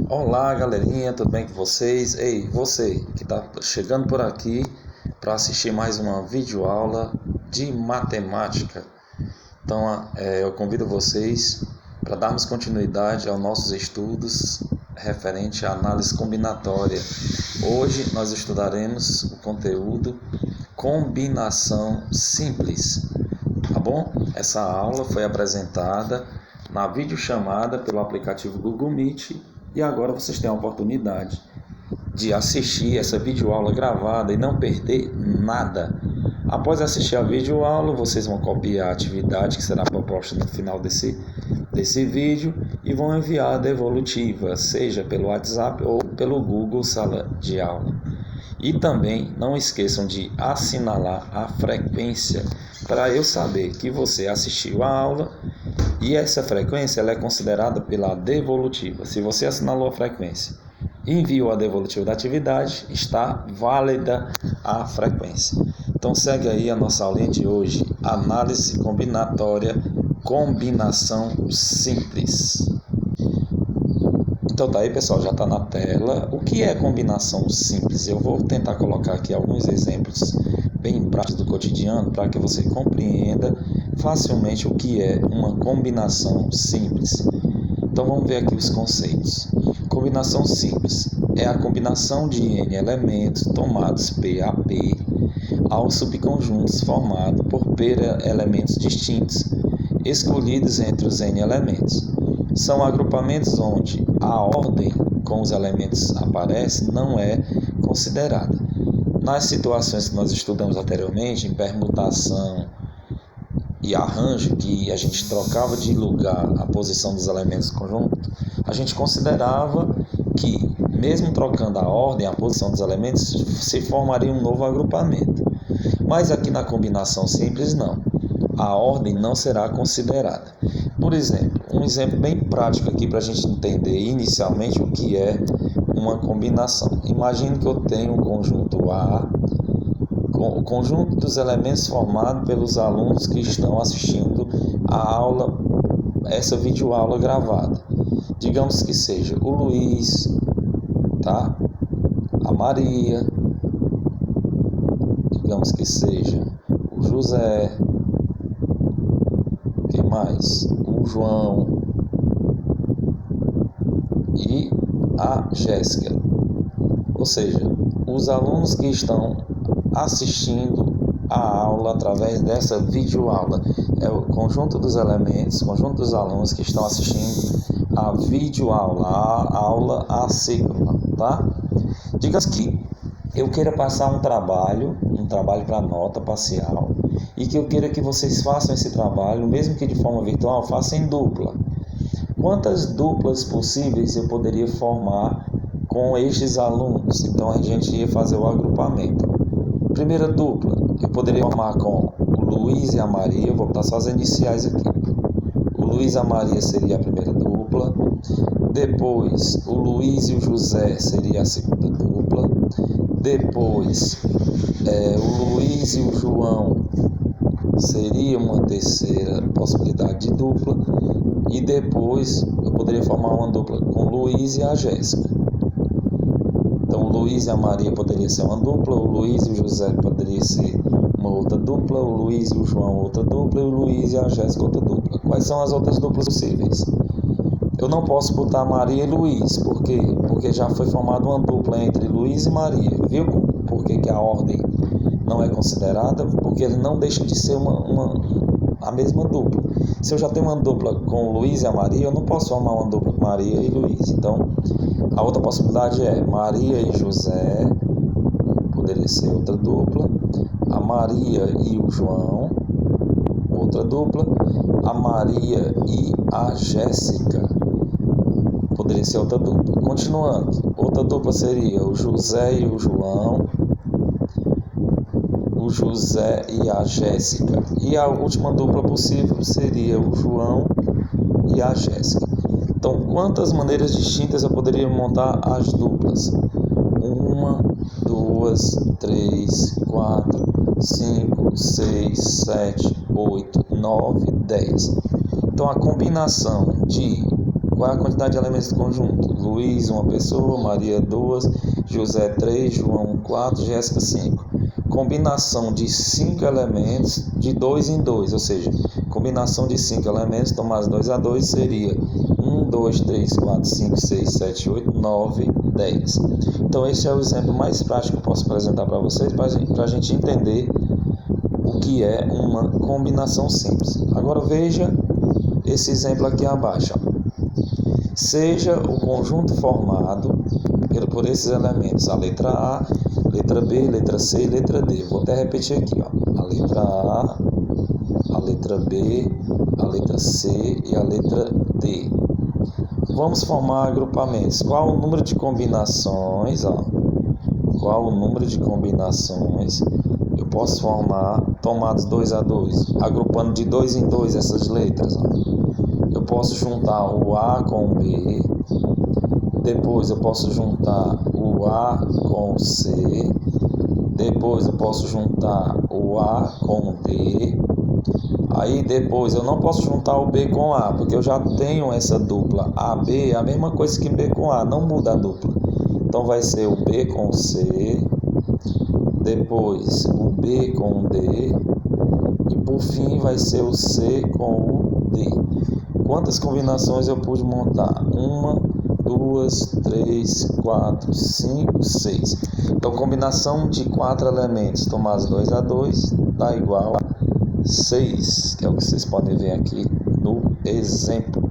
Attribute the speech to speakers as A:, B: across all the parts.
A: Olá, galerinha, tudo bem com vocês? Ei, você que está chegando por aqui para assistir mais uma videoaula de matemática. Então, eu convido vocês para darmos continuidade aos nossos estudos referente à análise combinatória. Hoje nós estudaremos o conteúdo combinação simples, tá bom? Essa aula foi apresentada na videochamada pelo aplicativo Google Meet e agora vocês têm a oportunidade de assistir essa videoaula gravada e não perder nada. Após assistir a videoaula, vocês vão copiar a atividade que será proposta no final desse vídeo e vão enviar a devolutiva, seja pelo WhatsApp ou pelo Google Sala de Aula. E também não esqueçam de assinalar a frequência para eu saber que você assistiu a aula e essa frequência ela é considerada pela devolutiva. Se você assinalou a frequência e enviou a devolutiva da atividade, está válida a frequência. Então segue aí a nossa aulinha de hoje, análise combinatória, combinação simples. Então tá aí, pessoal, já está na tela. O que é combinação simples? Eu vou tentar colocar aqui alguns exemplos bem práticos do cotidiano para que você compreenda facilmente o que é uma combinação simples. Então vamos ver aqui os conceitos. Combinação simples é a combinação de n elementos tomados P a P aos subconjuntos formados por P elementos distintos, escolhidos entre os n elementos. São agrupamentos onde a ordem com os elementos aparece não é considerada. Nas situações que nós estudamos anteriormente, em permutação e arranjo, que a gente trocava de lugar a posição dos elementos do conjunto, a gente considerava que, mesmo trocando a ordem, a posição dos elementos, se formaria um novo agrupamento. Mas aqui na combinação simples, não. A ordem não será considerada. Por exemplo, um exemplo bem prático aqui para a gente entender inicialmente o que é uma combinação. Imagine que eu tenho um conjunto A, o conjunto dos elementos formado pelos alunos que estão assistindo a aula, essa videoaula gravada. Digamos que seja o Luiz, tá? A Maria, digamos que seja o José, quem mais? O João e a Jéssica. Ou seja, os alunos que estão assistindo a aula através dessa videoaula é o conjunto dos elementos, conjunto dos alunos que estão assistindo a videoaula, a aula assíncrona, tá? Digamos que eu queira passar um trabalho para nota parcial, e que eu queira que vocês façam esse trabalho, mesmo que de forma virtual, façam em dupla. Quantas duplas possíveis eu poderia formar com estes alunos? Então a gente ia fazer o agrupamento. Primeira dupla, eu poderia formar com o Luiz e a Maria, eu vou botar só as iniciais aqui. O Luiz e a Maria seria a primeira dupla. Depois, o Luiz e o José seria a segunda dupla. Depois, o Luiz e o João seria uma terceira possibilidade de dupla. E depois, eu poderia formar uma dupla com o Luiz e a Jéssica. Então, o Luiz e a Maria poderia ser uma dupla, o Luiz e o José poderia ser uma outra dupla, o Luiz e o João outra dupla, e o Luiz e a Jéssica outra dupla. Quais são as outras duplas possíveis? Eu não posso botar Maria e Luiz, por quê? Porque já foi formada uma dupla entre Luiz e Maria. Viu por que a ordem não é considerada? Porque ele não deixa de ser a mesma dupla. Se eu já tenho uma dupla com o Luiz e a Maria, eu não posso formar uma dupla com Maria e Luiz. Então, a outra possibilidade é Maria e José, poderia ser outra dupla. A Maria e o João, outra dupla. A Maria e a Jéssica, poderia ser outra dupla. Continuando, outra dupla seria o José e o João, o José e a Jéssica. E a última dupla possível seria o João e a Jéssica. Então, quantas maneiras distintas eu poderia montar as duplas? 1, 2, 3, 4, 5, 6, 7, 8, 9, 10. Então, a combinação de Qual é a quantidade de elementos do conjunto? Luiz, uma pessoa, Maria, 2, José, 3, João, 4, Jéssica, 5. Combinação de 5 elementos de 2 em 2, ou seja, combinação de 5 elementos tomados 2 a 2 seria 1, 2, 3, 4, 5, 6, 7, 8, 9, 10. Então esse é o exemplo mais prático que eu posso apresentar para vocês, para a gente entender o que é uma combinação simples. Agora veja esse exemplo aqui abaixo. Seja o conjunto formado por esses elementos, a letra A, letra B, letra C e letra D. Vou até repetir aqui, ó. A letra A letra B, a letra C e a letra D. Vamos formar agrupamentos. Qual o número de combinações? Qual o número de combinações eu posso formar tomados 2 a 2, agrupando de 2 em 2 essas letras? Eu posso juntar o A com o B, depois eu posso juntar o A com o C, depois eu posso juntar o A com o D, aí depois eu não posso juntar o B com A, porque eu já tenho essa dupla AB, é a mesma coisa que B com A, não muda a dupla. Então vai ser o B com o C, depois o B com o D, e por fim vai ser o C com o D. Quantas combinações eu pude montar? 1, 2, 3, 4, 5, 6. Então, combinação de 4 elementos tomados 2 a 2 dá igual a 6, que é o que vocês podem ver aqui no exemplo.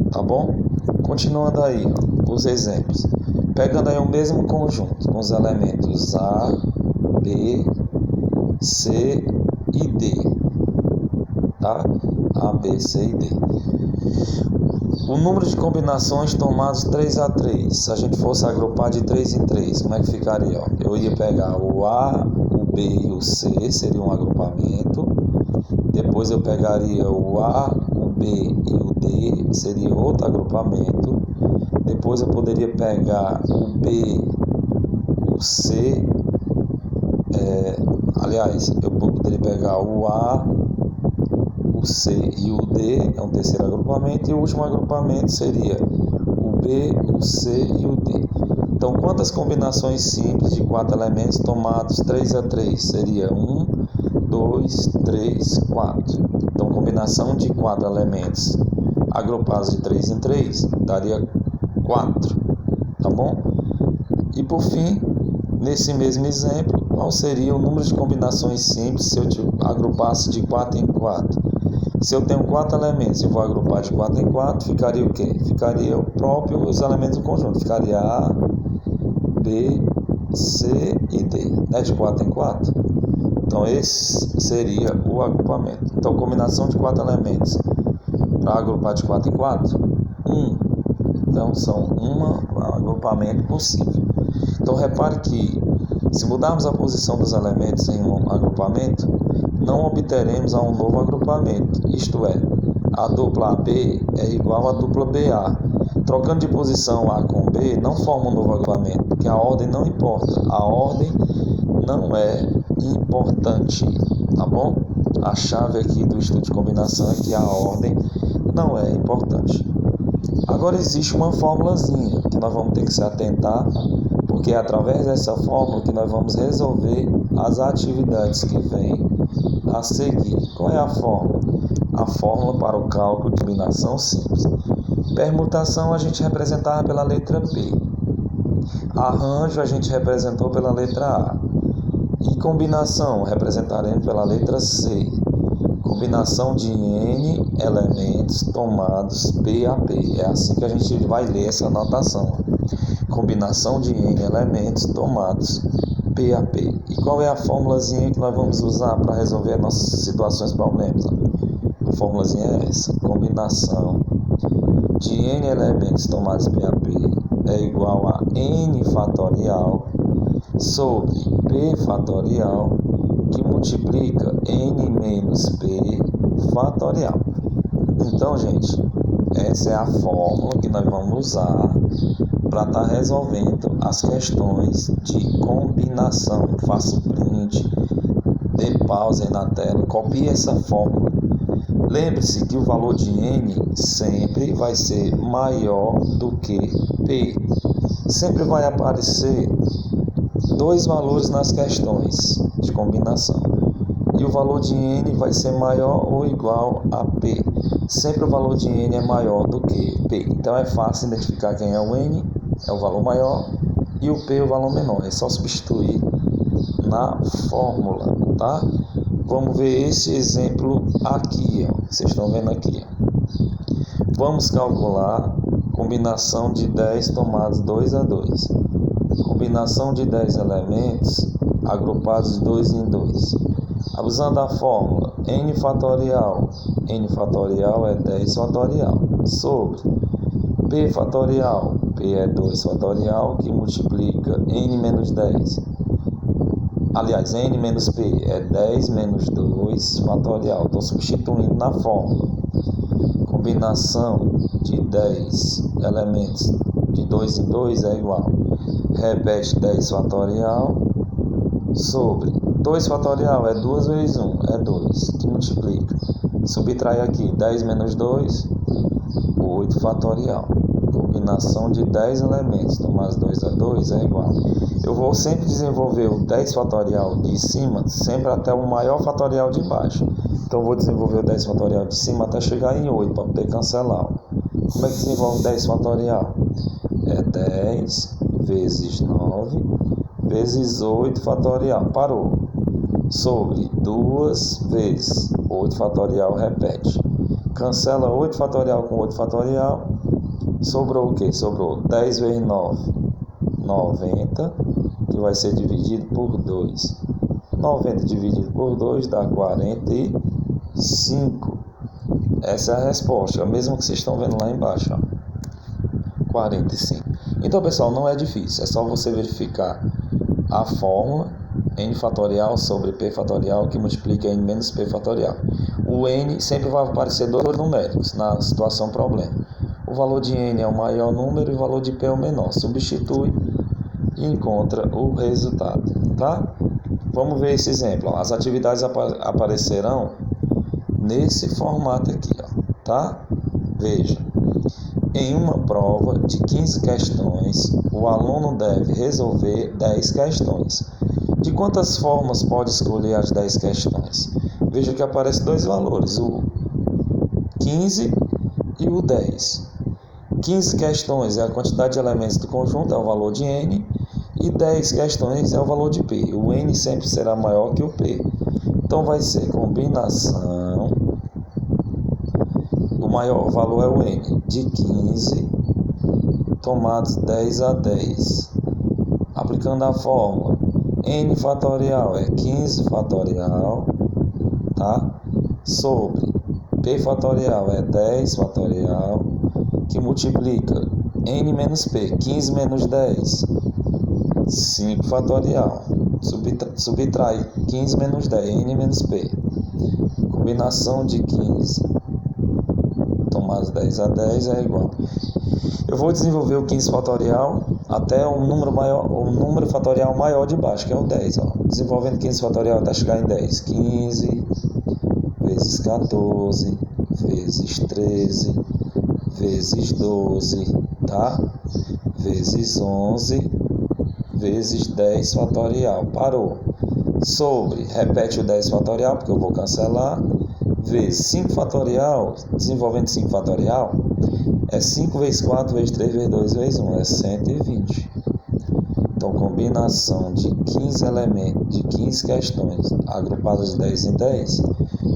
A: Tá bom? Continuando aí, os exemplos. Pegando aí o mesmo conjunto, com os elementos A, B, C e D. Tá? A, B, C e D. O número de combinações tomados 3 a 3, se a gente fosse agrupar de 3 em 3, como é que ficaria? Eu ia pegar o A, o B e o C, seria um agrupamento. Depois eu pegaria o A, o B e o D, seria outro agrupamento. Depois eu poderia pegar o B, o C, eu poderia pegar o A, o C e o D, é um terceiro agrupamento, e o último agrupamento seria o B, o C e o D. Então, quantas combinações simples de 4 elementos tomados 3 a 3? Seria 1, 2, 3, 4. Então, combinação de 4 elementos agrupados de 3 em 3 daria 4, tá bom? E por fim, nesse mesmo exemplo, qual seria o número de combinações simples se eu agrupasse de 4 em 4? Se eu tenho 4 elementos e vou agrupar de 4 em 4, ficaria o quê? Ficaria os elementos do conjunto. Ficaria A, B, C e D. Né? De 4 em 4. Então, esse seria o agrupamento. Então, combinação de 4 elementos para agrupar de 4 em 4, 1. Então, são um agrupamento possível. Então, repare que, se mudarmos a posição dos elementos em um agrupamento, não obteremos a um novo agrupamento, isto é, a dupla AB é igual à dupla BA. Trocando de posição A com B não forma um novo agrupamento, porque a ordem não importa, a ordem não é importante, tá bom? A chave aqui do estudo de combinação é que a ordem não é importante. Agora existe uma formulazinha que nós vamos ter que se atentar, porque é através dessa fórmula que nós vamos resolver as atividades que vêm a seguir. Qual é a fórmula? A fórmula para o cálculo de combinação simples. Permutação a gente representava pela letra P. Arranjo a gente representou pela letra A. E combinação representaremos pela letra C. Combinação de N elementos tomados P a P. É assim que a gente vai ler essa notação. Combinação de N elementos tomados P a P. E qual é a formulazinha que nós vamos usar para resolver nossas situações problemas? A formulazinha é essa. Combinação de N elementos tomados P a P é igual a N fatorial sobre P fatorial que multiplica N menos P fatorial. Então, gente, essa é a fórmula que nós vamos usar para estar resolvendo as questões de combinação. Faça o print, dê pausa aí na tela, copie essa fórmula, Lembre-se que o valor de N sempre vai ser maior do que P. Sempre vai aparecer dois valores nas questões de combinação. E o valor de N vai ser maior ou igual a P. Sempre o valor de N é maior do que P. Então é fácil identificar quem é o N, é o valor maior, e o P é o valor menor. É só substituir na fórmula, tá? Vamos ver esse exemplo aqui, ó. Vocês estão vendo aqui, ó. Vamos calcular combinação de 10 tomados 2 a 2. Combinação de 10 elementos agrupados 2 em 2. Usando a fórmula n fatorial é 10 fatorial, sobre p fatorial, p é 2 fatorial, que multiplica n menos 10. Aliás, n menos p é 10 menos 2 fatorial. Estou substituindo na fórmula. Combinação de 10 elementos de 2 em 2 é igual. Repete 10 fatorial sobre 2 fatorial é 2 vezes 1, é 2, que multiplica. Subtrai aqui 10 menos 2, 8 fatorial. Combinação de 10 elementos, tomados 2 a 2 é igual. Eu vou sempre desenvolver o 10 fatorial de cima, sempre até o maior fatorial de baixo. Então vou desenvolver o 10 fatorial de cima até chegar em 8, para poder cancelar. Como é que desenvolve o 10 fatorial? É 10 vezes 9 vezes 8 fatorial. Parou. Sobre 2 vezes 8 fatorial, repete. Cancela 8 fatorial com 8 fatorial. Sobrou o que? Sobrou 10 vezes 9, 90, que vai ser dividido por 2. 90 dividido por 2 dá 45. Essa é a resposta, a mesma que vocês estão vendo lá embaixo, ó. 45. Então, pessoal, não é difícil, é só você verificar a fórmula n fatorial sobre p fatorial, que multiplica n menos p fatorial. O n sempre vai aparecer dois numéricos na situação problema. O valor de n é o maior número e o valor de p é o menor. Substitui e encontra o resultado, tá? Vamos ver esse exemplo. As atividades aparecerão nesse formato aqui, ó, tá? Veja. Em uma prova de 15 questões, o aluno deve resolver 10 questões. De quantas formas pode escolher as 10 questões? Veja que aparecem dois valores, o 15 e o 10. 15 questões é a quantidade de elementos do conjunto, é o valor de n, e 10 questões é o valor de p. O n sempre será maior que o p. Então vai ser combinação, o maior valor é o n, de 15 tomados 10 a 10. Aplicando a fórmula, n fatorial é 15 fatorial, tá? Sobre p fatorial é 10 fatorial, que multiplica n menos p, 15 menos 10, 5 fatorial. Subtrai 15 menos 10, n menos p. Combinação de 15 tomados 10 a 10 é igual. Eu vou desenvolver o 15 fatorial até o número fatorial maior de baixo, que é o 10. Ó. Desenvolvendo 15 fatorial até chegar em 10. 15 vezes 14 vezes 13 vezes 12, tá? Vezes 11 vezes 10 fatorial. Parou. Sobre, repete o 10 fatorial, porque eu vou cancelar, vezes 5 fatorial, desenvolvendo 5 fatorial, é 5 vezes 4 vezes 3 vezes 2 vezes 1, é 120. Então, combinação de 15 elementos, de 15 questões agrupadas de 10 em 10,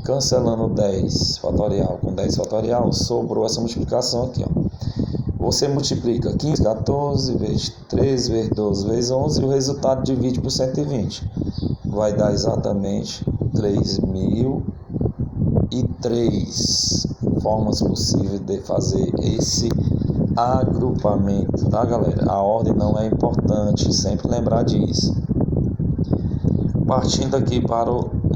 A: cancelando 10 fatorial com 10 fatorial, sobrou essa multiplicação aqui, ó. Você multiplica 15, 14 vezes 13 vezes 12 vezes 11 e o resultado divide por 120. Vai dar exatamente 3.003 formas possíveis de fazer esse agrupamento, tá, galera? A ordem não é importante, sempre lembrar disso. Partindo aqui para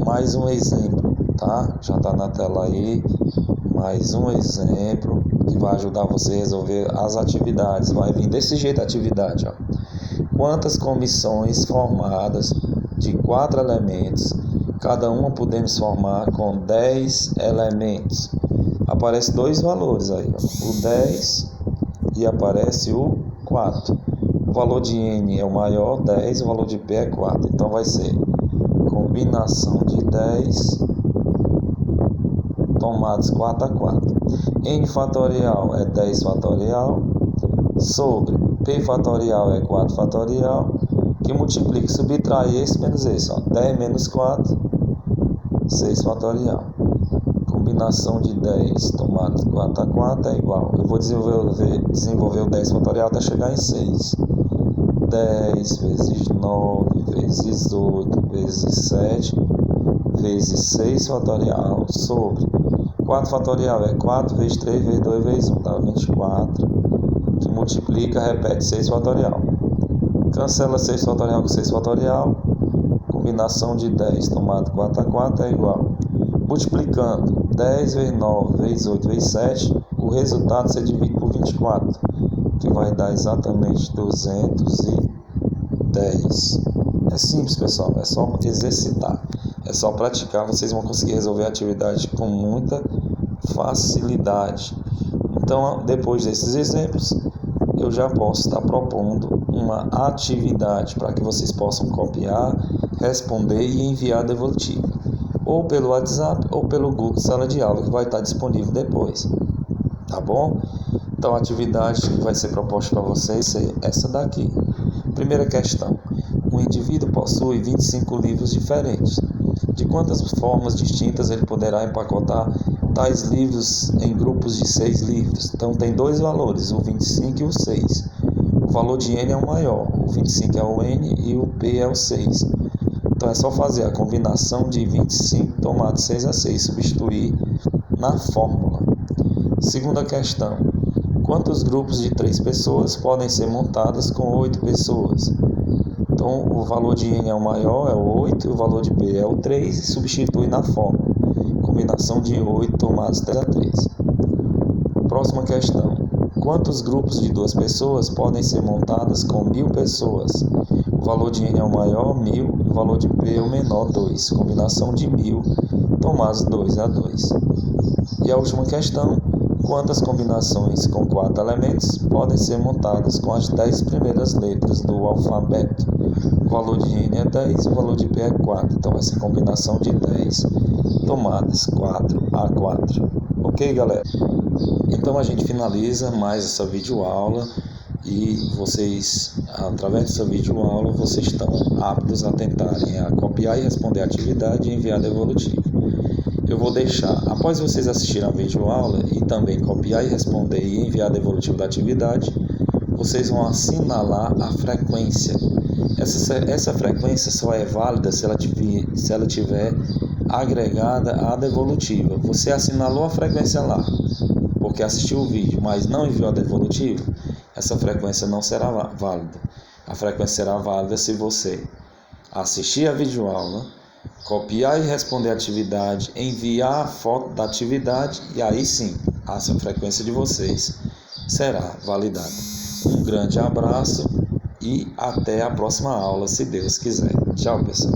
A: mais um exemplo, tá? Já está na tela aí, mais um exemplo que vai ajudar você a resolver as atividades. Vai vir desse jeito a atividade, ó. Quantas comissões formadas de 4 elementos cada uma podemos formar com 10 elementos. Aparece dois valores aí, ó, o 10 e aparece o 4. O valor de N é o maior, 10, o valor de P é 4. Então vai ser combinação de 10 tomados 4 a 4. N fatorial é 10 fatorial sobre P fatorial é 4 fatorial, que multiplica, subtrai esse menos esse, ó, 10 menos 4, 6 fatorial. Combinação de 10 tomado 4 a 4 é igual. Eu vou desenvolver o 10 fatorial até chegar em 6. 10 vezes 9 vezes 8 vezes 7 vezes 6 fatorial sobre 4 fatorial é 4 vezes 3 vezes 2 vezes 1, dá 24, que multiplica, repete 6 fatorial. Cancela 6 fatorial com 6 fatorial, combinação de 10 tomado 4 a 4 é igual. Multiplicando 10 vezes 9 vezes 8 vezes 7, o resultado você divide por 24, que vai dar exatamente 210. É simples, pessoal, é só exercitar, é só praticar, vocês vão conseguir resolver a atividade com muita facilidade. Então, depois desses exemplos, eu já posso estar propondo uma atividade para que vocês possam copiar, responder e enviar a devolutiva, ou pelo WhatsApp ou pelo Google Sala de Aula, que vai estar disponível depois, tá bom? Então a atividade que vai ser proposta para vocês é essa daqui. Primeira questão: um indivíduo possui 25 livros diferentes. De quantas formas distintas ele poderá empacotar tais livros em grupos de 6 livros? Então tem dois valores, o 25 e o 6. O valor de N é o maior, o 25 é o N e o P é o 6. Então é só fazer a combinação de 25 tomado 6 a 6, substituir na fórmula. Segunda questão: quantos grupos de 3 pessoas podem ser montadas com 8 pessoas? Então o valor de N é o maior, é o 8, e o valor de P é o 3, e substitui na fórmula. Combinação de 8 tomados 3 a 3. Próxima questão: quantos grupos de 2 pessoas podem ser montadas com 1000 pessoas? O valor de N é o maior, 1000, e o valor de P é o menor, 2. Combinação de 1000 tomados 2 a 2. E a última questão: quantas combinações com 4 elementos podem ser montadas com as 10 primeiras letras do alfabeto? O valor de N é 10 e o valor de P é 4. Então vai ser combinação de 10 tomadas 4 a 4. Ok, galera? Então a gente finaliza mais essa videoaula e vocês, através dessa videoaula, vocês estão aptos a tentarem a copiar e responder a atividade e enviar a devolutiva. Eu vou deixar, após vocês assistirem a videoaula e também copiar e responder e enviar a devolutiva da atividade, vocês vão assinalar a frequência. Essa frequência só é válida se ela tiver agregada à devolutiva. Você assinalou a frequência lá, porque assistiu o vídeo, mas não enviou a devolutiva, essa frequência não será válida. A frequência será válida se você assistir a videoaula, copiar e responder a atividade, enviar a foto da atividade, e aí sim, essa frequência de vocês será validada. Um grande abraço e até a próxima aula, se Deus quiser. Tchau, pessoal.